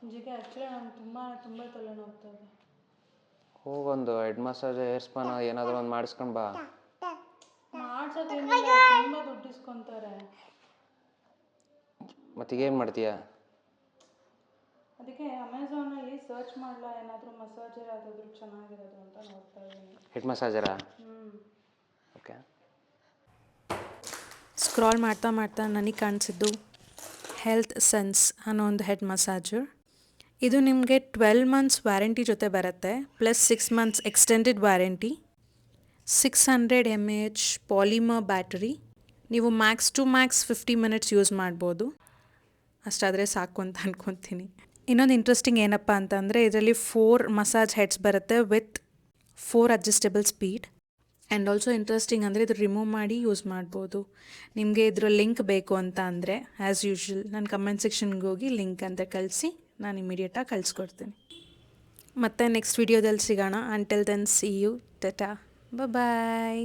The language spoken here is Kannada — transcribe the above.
ಜಿಗೆ ಆ್ಯಕ್ಚುಲಿ ನಂಗೆ ತುಂಬ ತಲೆನೋವ್ತಾ ಇದೆ. ಹೋಗೊಂದು ಹೆಡ್ ಮಸಾಜ್ ಹೇರ್ ಸ್ಪಾನ ಏನಾದರೂ ಒಂದು ಮಾಡಿಸ್ಕೊಂಡು ಬಾ. ಮಾಡ್ಸೋದೇನಿಲ್ಲ, ತುಂಬ ದುಡ್ಡು ಇಸ್ಕೊತಾರೆ. ಮತ್ತೀಗೇನು ಮಾಡ್ತೀಯಾ? ಅದಕ್ಕೆ ಅಮೆಝಾನಲ್ಲಿ ಸರ್ಚ್ ಮಾಡಲ ಏನಾದರೂ ಮಸಾಜರ್ ಯಾವುದಾದ್ರೂ ಚೆನ್ನಾಗಿರೋದು ಅಂತ ನೋಡ್ತಾ ಇದ್ದೀನಿ. ಹೆಡ್ ಮಸಾಜರಾ? ಓಕೆ. ಸ್ಕ್ರಾಲ್ ಮಾಡ್ತಾ ಮಾಡ್ತಾ ನನಗೆ ಕಾಣಿಸಿದ್ದು ಹೆಲ್ತ್ ಸೆನ್ಸ್ ಅನ್ನೋ ಒಂದು ಹೆಡ್ ಮಸಾಜರ್. ಇದು ನಿಮಗೆ 12 months ವ್ಯಾರಂಟಿ ಜೊತೆ ಬರುತ್ತೆ, plus 6 months extended warranty. 600 mAh polymer battery. ನೀವು max to max 50 minutes use ಮಾಡ್ಬೋದು. ಅಷ್ಟಾದರೆ ಸಾಕು ಅಂತ ಅಂದ್ಕೊತೀನಿ. ಇನ್ನೊಂದು ಇಂಟ್ರೆಸ್ಟಿಂಗ್ ಏನಪ್ಪ ಅಂತಂದರೆ ಇದರಲ್ಲಿ 4 ಮಸಾಜ್ ಹೆಡ್ಸ್ ಬರುತ್ತೆ with 4 adjustable speed. And also interesting ಅಂದರೆ ಇದು ರಿಮೂವ್ ಮಾಡಿ ಯೂಸ್ ಮಾಡ್ಬೋದು. ನಿಮಗೆ ಇದರ ಲಿಂಕ್ ಬೇಕು ಅಂತ ಅಂದರೆ ಆ್ಯಸ್ ಯೂಶ್ವಲ್ ನಾನು ಕಮೆಂಟ್ ಸೆಕ್ಷನ್ಗೆ ಹೋಗಿ ಲಿಂಕ್ ಅಂತ ಕಳಿಸಿ ನಾನು ಇಮಿಡಿಯೇಟಾಗಿ ಕಳಿಸ್ಕೊಡ್ತೀನಿ. ಮತ್ತು ನೆಕ್ಸ್ಟ್ ವೀಡಿಯೋದಲ್ಲಿ ಸಿಗೋಣ. Until then see you, tata, bye.